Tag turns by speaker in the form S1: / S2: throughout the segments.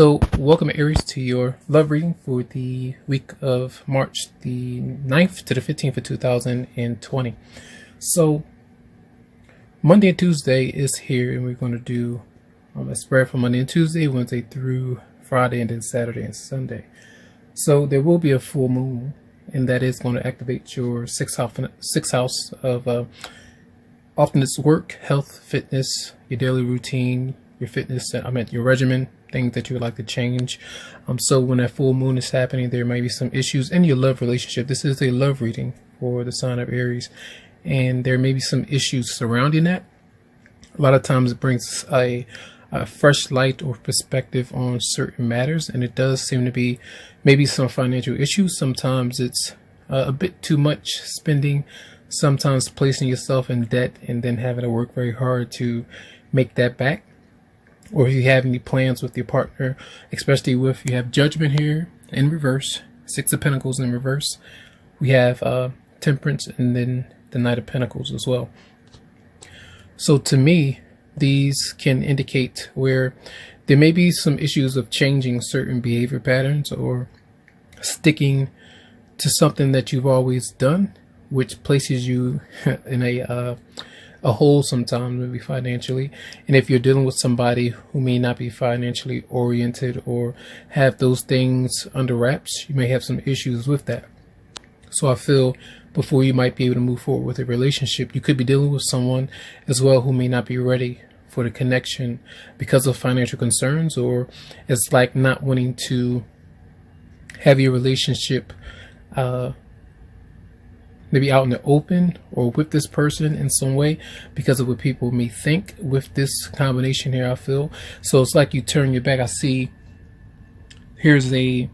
S1: So, welcome Aries to your love reading for the week of March the 9th to the 15th of 2020. So, Monday and Tuesday is here, and we're going to do a spread for Monday and Tuesday, Wednesday through Friday, and then Saturday and Sunday. So, there will be a full moon, and that is going to activate your sixth house of often it's work, health, fitness, your daily routine, your fitness, your regimen, things that you would like to change. So when that full moon is happening, there may be some issues in your love relationship. This is a love reading for the sign of Aries, and there may be some issues surrounding that. A lot of times it brings a fresh light or perspective on certain matters, and it does seem to be maybe some financial issues. Sometimes it's a bit too much spending, sometimes placing yourself in debt and then having to work very hard to make that back. Or if you have any plans with your partner, especially if you have Judgment here in reverse, Six of Pentacles in reverse. We have Temperance and then the Knight of Pentacles as well. So to me, these can indicate where there may be some issues of changing certain behavior patterns or sticking to something that you've always done, which places you in a hole sometimes, maybe financially. And if you're dealing with somebody who may not be financially oriented or have those things under wraps, you may have some issues with that. So I feel before you might be able to move forward with a relationship, you could be dealing with someone as well who may not be ready for the connection because of financial concerns, or it's like not wanting to have your relationship maybe out in the open or with this person in some way because of what people may think with this combination here, I feel. So it's like you turn your back. I see here's the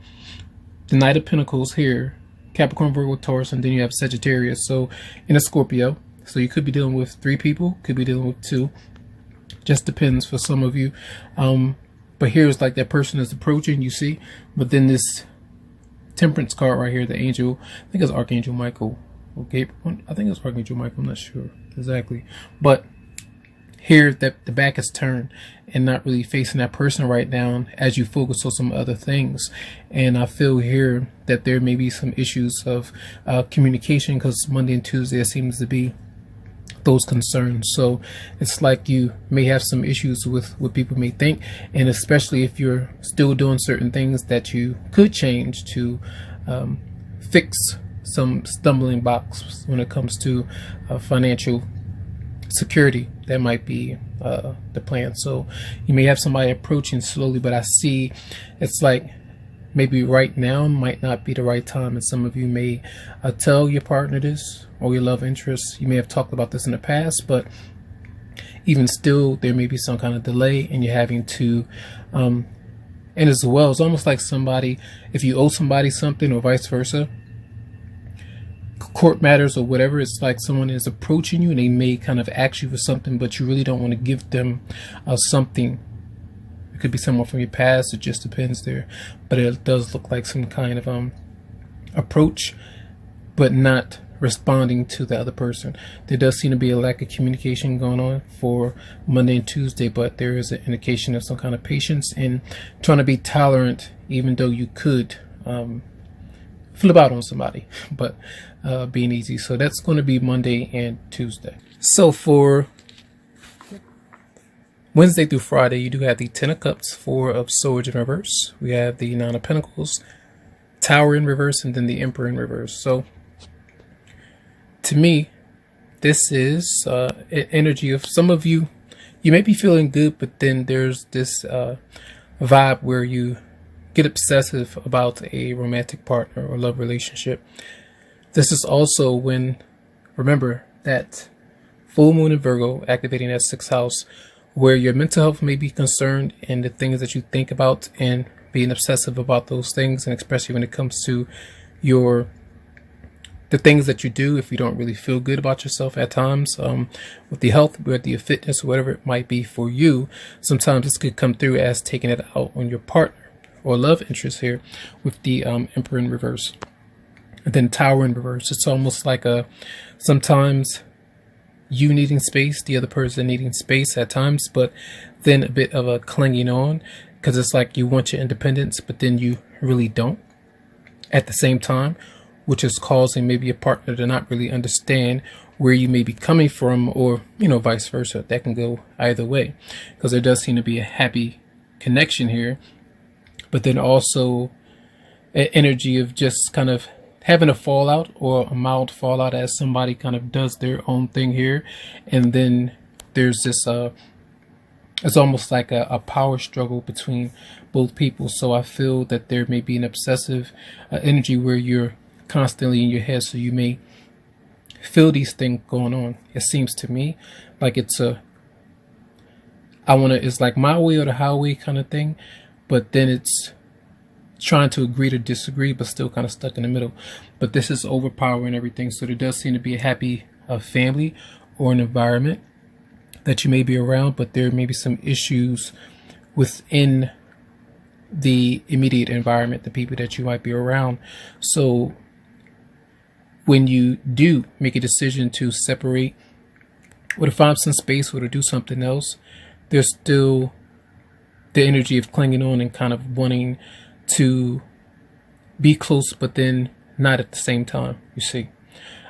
S1: Knight of Pentacles here, Capricorn, Virgo, Taurus, and then you have Sagittarius, so in a Scorpio. So you could be dealing with 3 people, could be dealing with 2, just depends for some of you. But here's like that person is approaching, you see, but then this Temperance card right here, the angel, I think it's Archangel Michael. Okay, I think it's Archangel Michael, I'm not sure exactly, but here that the back is turned and not really facing that person right now as you focus on some other things. And I feel here that there may be some issues of communication, because Monday and Tuesday it seems to be those concerns. So it's like you may have some issues with what people may think, and especially if you're still doing certain things that you could change to fix some stumbling blocks when it comes to financial security. That might be the plan. So you may have somebody approaching slowly, but I see it's like maybe right now might not be the right time, and some of you may tell your partner this or your love interest. You may have talked about this in the past, but even still there may be some kind of delay, and you're having to and as well, it's almost like somebody, if you owe somebody something or vice versa, court matters or whatever, it's like someone is approaching you and they may kind of ask you for something, but you really don't want to give them something. It could be someone from your past, it just depends there, but it does look like some kind of approach, but not responding to the other person. There does seem to be a lack of communication going on for Monday and Tuesday, but there is an indication of some kind of patience and trying to be tolerant, even though you could flip out on somebody, but being easy. So that's going to be Monday and Tuesday. So for Wednesday through Friday, you do have the 10 of Cups, 4 of Swords in reverse. We have the 9 of Pentacles, Tower in reverse, and then the Emperor in reverse. So to me, this is an energy of some of you. You may be feeling good, but then there's this vibe where you get obsessive about a romantic partner or love relationship. This is also when, remember, that full moon in Virgo activating that 6th house, where your mental health may be concerned and the things that you think about, and being obsessive about those things, and especially when it comes to the things that you do if you don't really feel good about yourself at times, with the health, with the fitness, whatever it might be for you. Sometimes this could come through as taking it out on your partner or love interest here with the Emperor in reverse, and then Tower in reverse. It's almost like sometimes you needing space, the other person needing space at times, but then a bit of a clinging on, because it's like you want your independence, but then you really don't at the same time, which is causing maybe a partner to not really understand where you may be coming from, or, you know, vice versa. That can go either way, because there does seem to be a happy connection here, but then also an energy of just kind of having a fallout, or a mild fallout, as somebody kind of does their own thing here. And then there's this it's almost like a power struggle between both people. So I feel that there may be an obsessive energy where you're constantly in your head, so you may feel these things going on. It seems to me like it's it's like my way or the highway kind of thing, but then it's trying to agree to disagree, but still kind of stuck in the middle. But this is overpowering everything. So there does seem to be a happy family or an environment that you may be around, but there may be some issues within the immediate environment, the people that you might be around. So when you do make a decision to separate, or to find some space, or to do something else, there's still the energy of clinging on and kind of wanting to be close, but then not at the same time, you see.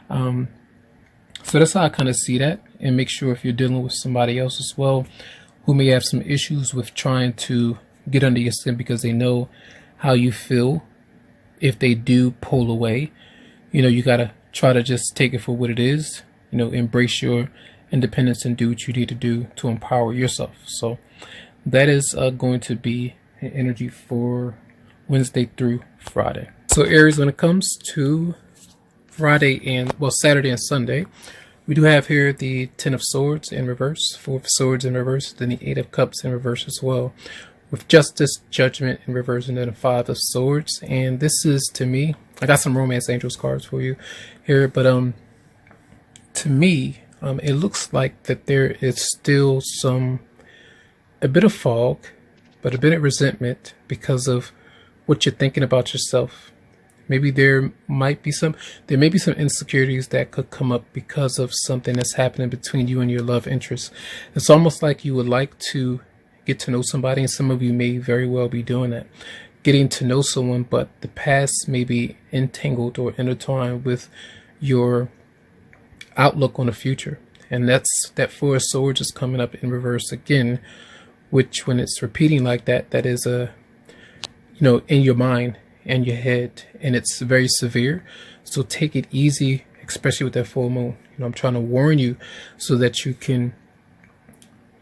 S1: So that's how I kind of see that. And make sure, if you're dealing with somebody else as well who may have some issues with trying to get under your skin because they know how you feel, if they do pull away, you know, you got to try to just take it for what it is, you know, embrace your independence and do what you need to do to empower yourself. So that is going to be an energy for Wednesday through Friday. So Aries, when it comes to Saturday and Sunday, we do have here the 10 of Swords in reverse, 4 of Swords in reverse, then the 8 of Cups in reverse as well, with Justice, Judgment in reverse, and then a 5 of Swords. And this is, to me, I got some Romance Angels cards for you here, but to me, it looks like that there is still a bit of fog, but a bit of resentment because of what you're thinking about yourself. Maybe there may be some insecurities that could come up because of something that's happening between you and your love interest. It's almost like you would like to get to know somebody, and some of you may very well be doing that, getting to know someone, but the past may be entangled or intertwined with your outlook on the future. And that 4 of Swords is coming up in reverse again, which, when it's repeating like that, that is in your mind and your head, and it's very severe. So take it easy, especially with that full moon. I'm trying to warn you so that you can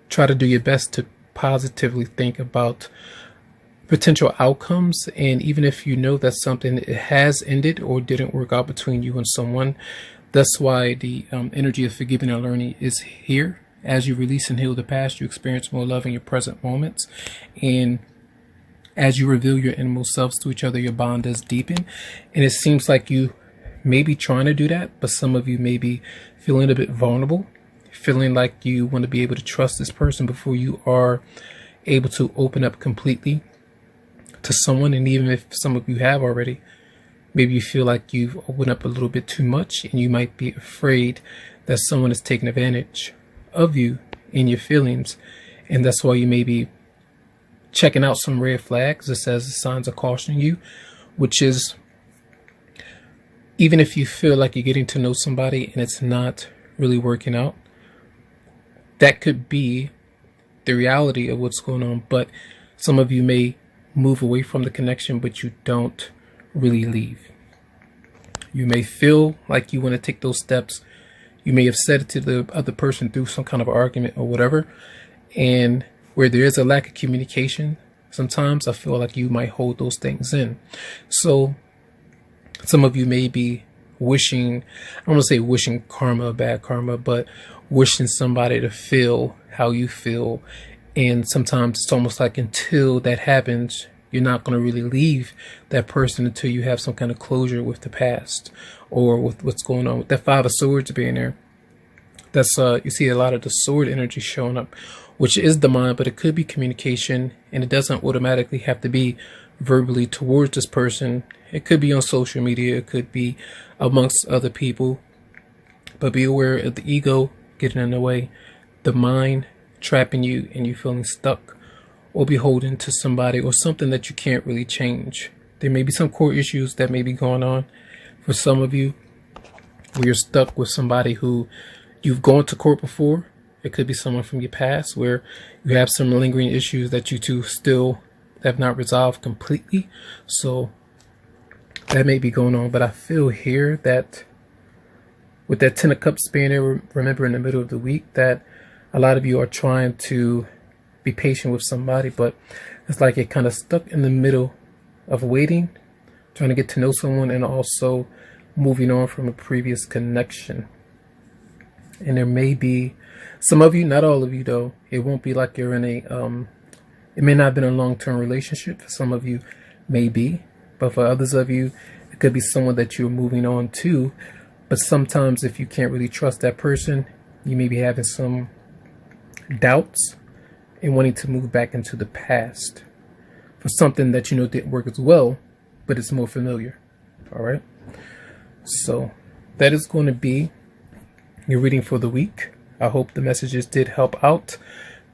S1: try to do your best to positively think about potential outcomes. And even if you know that something has ended or didn't work out between you and someone, that's why the energy of forgiving and learning is here. As you release and heal the past, you experience more love in your present moments. And as you reveal your innermost selves to each other, your bond does deepen. And it seems like you may be trying to do that, but some of you may be feeling a bit vulnerable, feeling like you want to be able to trust this person before you are able to open up completely to someone. And even if some of you have already, maybe you feel like you've opened up a little bit too much, and you might be afraid that someone is taking advantage of you in your feelings. And that's why you may be checking out some red flags. It says the signs are cautioning you, which is, even if you feel like you're getting to know somebody and it's not really working out, that could be the reality of what's going on. But some of you may move away from the connection, but you don't really leave. You may feel like you want to take those steps. You may have said it to the other person through some kind of argument or whatever, and where there is a lack of communication, sometimes I feel like you might hold those things in. So some of you may be wishing, I don't want to say wishing karma, bad karma, but wishing somebody to feel how you feel. And sometimes it's almost like until that happens, you're not going to really leave that person until you have some kind of closure with the past or with what's going on. With that 5 of Swords being there, that's you see a lot of the sword energy showing up, which is the mind, but it could be communication, and it doesn't automatically have to be verbally towards this person. It could be on social media, it could be amongst other people, but be aware of the ego getting in the way, the mind trapping you, and you feeling stuck or beholden to somebody or something that you can't really change. There may be some core issues that may be going on for some of you, where you're stuck with somebody who you've gone to court before. It could be someone from your past where you have some lingering issues that you two still have not resolved completely. So that may be going on. But I feel here that with that 10 of Cups being there, remember in the middle of the week, that a lot of you are trying to be patient with somebody, but it's like you're kind of stuck in the middle of waiting, trying to get to know someone, and also moving on from a previous connection. And there may be some of you, not all of you though, it won't be like you're in a it may not have been a long-term relationship. For some of you, maybe, but for others of you, it could be someone that you're moving on to. But sometimes if you can't really trust that person, you may be having some doubts and wanting to move back into the past for something that you know didn't work as well, but it's more familiar. All right. So that is going to be your reading for the week. I hope the messages did help out.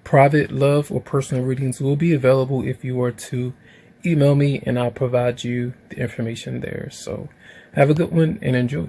S1: Private love or personal readings will be available if you were to email me, and I'll provide you the information there. So have a good one and enjoy.